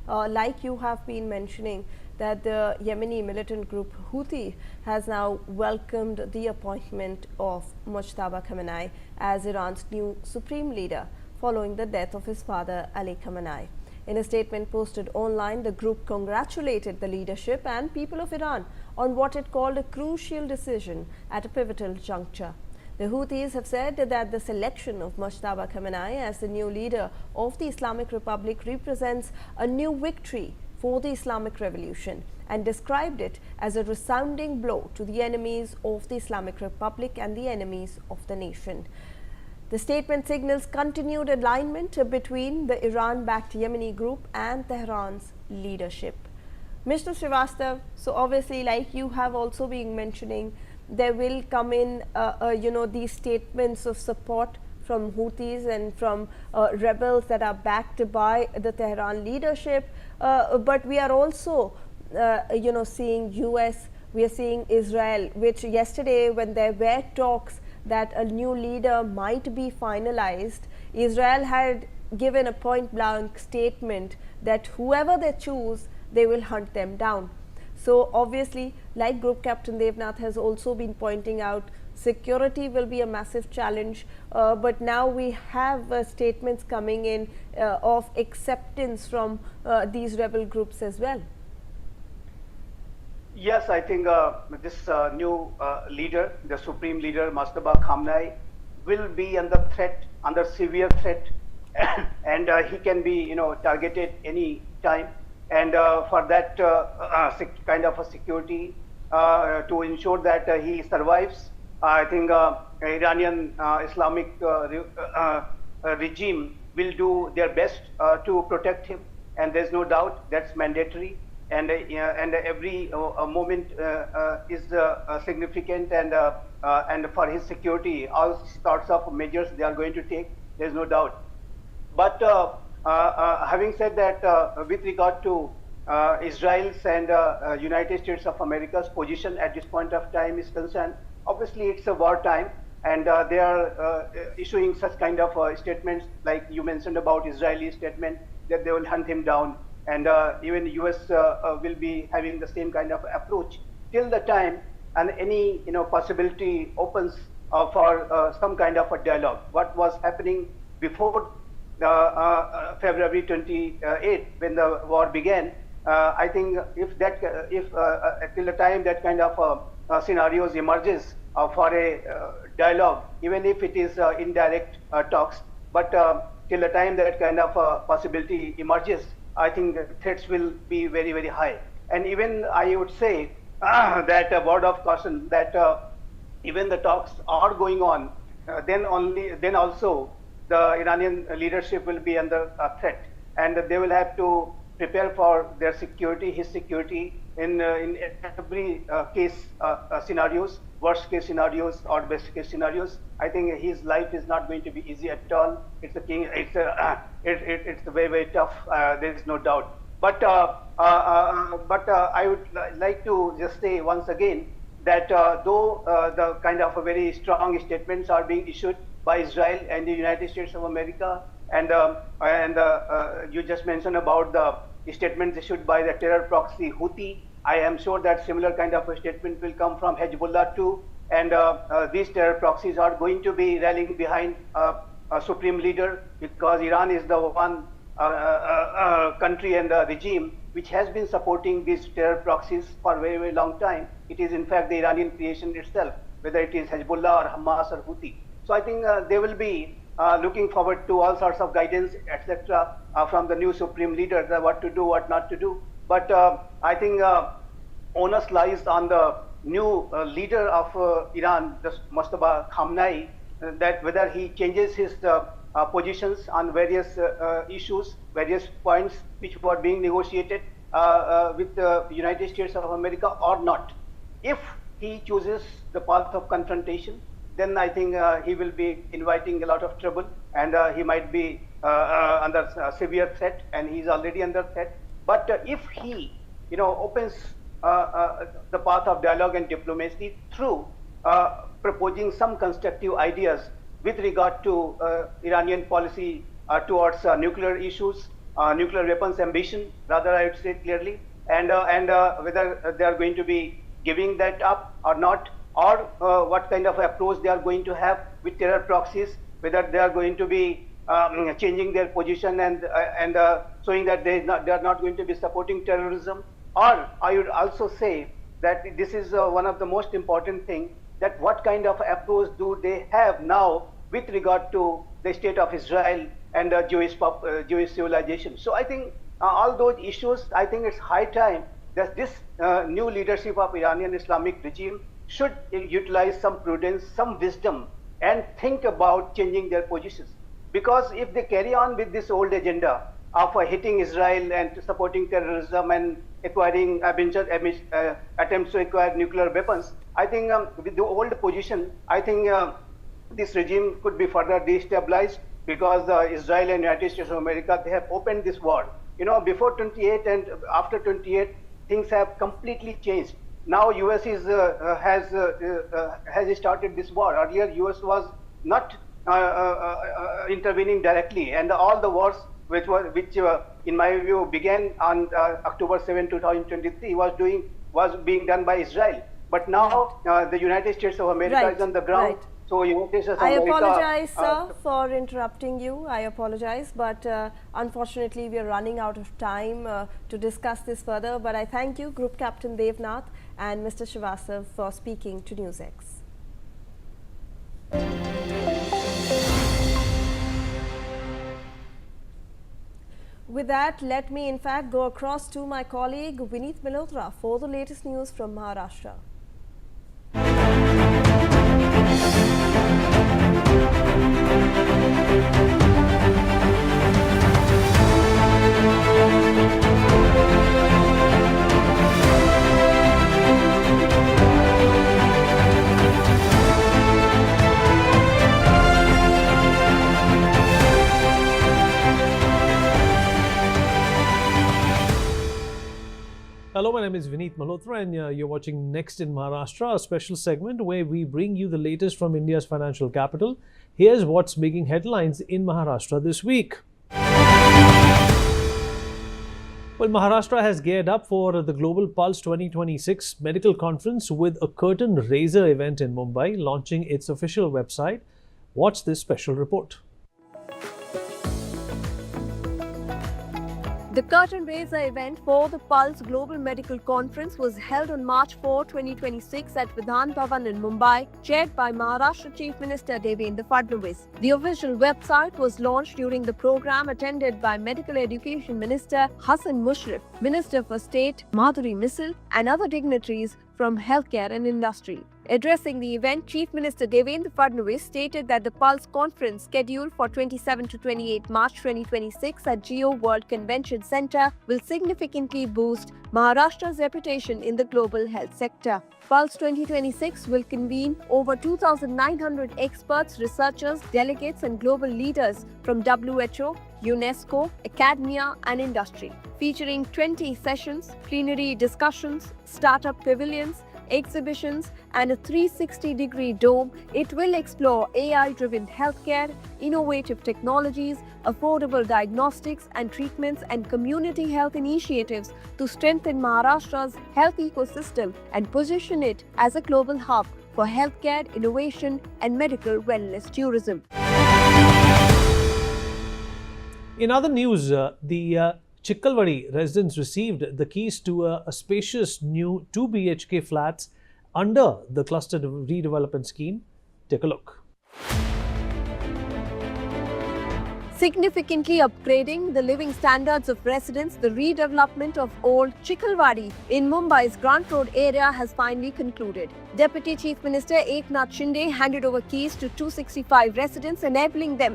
like you have been mentioning, that the Yemeni militant group Houthi has now welcomed the appointment of Mojtaba Khamenei as Iran's new supreme leader following the death of his father Ali Khamenei. In a statement posted online, the group congratulated the leadership and people of Iran on what it called a crucial decision at a pivotal juncture. The Houthis have said that the selection of Mojtaba Khamenei as the new leader of the Islamic Republic represents a new victory for the Islamic Revolution and described it as a resounding blow to the enemies of the Islamic Republic and the enemies of the nation. The statement signals continued alignment between the Iran-backed Yemeni group and Tehran's leadership. Mr. Srivastav, so obviously, like you have also been mentioning, there will come in, these statements of support from Houthis and from rebels that are backed by the Tehran leadership. But we are also, seeing US, we are seeing Israel, which yesterday when there were talks that a new leader might be finalized, Israel had given a point blank statement that whoever they choose, they will hunt them down. So obviously, like Group Captain Devnath has also been pointing out, security will be a massive challenge, but now we have statements coming in of acceptance from these rebel groups as well. Yes, I think this new leader, the supreme leader, Mojtaba Khamenei, will be under severe threat, and he can be, targeted any time. And for that kind of a security, to ensure that he survives, I think Iranian Islamic regime will do their best to protect him, and there's no doubt that's mandatory. And every moment is significant, and for his security, all sorts of measures they are going to take. There's no doubt. But having said that, with regard to Israel's and United States of America's position at this point of time is concerned, obviously it's a wartime, and they are issuing such kind of statements like you mentioned about Israeli statement that they will hunt him down, and even the US will be having the same kind of approach till the time and any possibility opens for some kind of a dialogue. What was happening before February 28th, when the war began, I think if till the time that kind of scenarios emerges for a dialogue, even if it is indirect talks, but till the time that kind of possibility emerges, I think threats will be very, very high. And even I would say that a word of caution that even the talks are going on, then also the Iranian leadership will be under threat, and they will have to prepare for their security, his security, in every case scenarios, worst case scenarios or best case scenarios. I think his life is not going to be easy at all. It's a king. It's very, very tough. There is no doubt. But I would like to just say once again that though the kind of a very strong statements are being issued by Israel and the United States of America, and you just mentioned about the statements issued by the terror proxy Houthi. I am sure that similar kind of a statement will come from Hezbollah too, and these terror proxies are going to be rallying behind a supreme leader, because Iran is the one country and regime which has been supporting these terror proxies for a very, very long time. It is in fact the Iranian creation itself, whether it is Hezbollah or Hamas or Houthi. So I think they will be looking forward to all sorts of guidance, etc., from the new supreme leader, what to do, what not to do. But I think onus lies on the new leader of Iran, Mojtaba Khamenei, that whether he changes his positions on various issues, various points which were being negotiated with the United States of America or not. If he chooses the path of confrontation, then I think he will be inviting a lot of trouble, and he might be under severe threat, and he's already under threat. But if he, opens the path of dialogue and diplomacy through proposing some constructive ideas with regard to Iranian policy towards nuclear issues, nuclear weapons ambition, rather I would say clearly, and whether they are going to be giving that up or not, or what kind of approach they are going to have with terror proxies, whether they are going to be changing their position and showing that they are not going to be supporting terrorism. Or I would also say that this is one of the most important thing, that what kind of approach do they have now with regard to the state of Israel and Jewish civilization. So I think all those issues, I think it's high time that this new leadership of Iranian Islamic regime should utilize some prudence, some wisdom, and think about changing their positions. Because if they carry on with this old agenda of hitting Israel and supporting terrorism and acquiring attempts to acquire nuclear weapons, I think with the old position, I think this regime could be further destabilized, because Israel and United States of America, they have opened this war. You know, before 28 and after 28, things have completely changed. Now US has started this war. Earlier US was not intervening directly, and all the wars which in my view began on October 7, 2023 was being done by Israel. But now the United States of America is on the ground. Right. So United States of I America, apologize, sir, for interrupting you. I apologize, but unfortunately we are running out of time to discuss this further. But I thank you, Group Captain Devnath and Mr. Srivastav, for speaking to NewsX. With that, let me in fact go across to my colleague Vineet Malhotra for the latest news from Maharashtra. Hello, my name is Vineet Malhotra and you're watching Next in Maharashtra, a special segment where we bring you the latest from India's financial capital. Here's what's making headlines in Maharashtra this week. Well, Maharashtra has geared up for the Global Pulse 2026 medical conference with a curtain raiser event in Mumbai, launching its official website. Watch this special report. The curtain raiser event for the Pulse Global Medical Conference was held on March 4, 2026 at Vidhan Bhavan in Mumbai, chaired by Maharashtra Chief Minister Devendra Fadnavis. The official website was launched during the program attended by Medical Education Minister Hassan Mushrif, Minister for State Madhuri Misal, and other dignitaries from healthcare and industry. Addressing the event, Chief Minister Devendra Fadnavis stated that the Pulse conference scheduled for 27 to 28 March 2026 at Geo World Convention Centre will significantly boost Maharashtra's reputation in the global health sector. Pulse 2026 will convene over 2,900 experts, researchers, delegates and global leaders from WHO, UNESCO, academia and industry, featuring 20 sessions, plenary discussions, startup pavilions, exhibitions and a 360-degree dome. It will explore AI-driven healthcare, innovative technologies, affordable diagnostics and treatments and community health initiatives to strengthen Maharashtra's health ecosystem and position it as a global hub for healthcare, innovation and medical wellness tourism. In other news, the Chikkalwadi residents received the keys to a spacious new 2 BHK flats under the cluster redevelopment scheme. Take a look. Significantly upgrading the living standards of residents, the redevelopment of old Chikkalwadi in Mumbai's Grant Road area has finally concluded. Deputy Chief Minister Eknath Shinde handed over keys to 265 residents, enabling them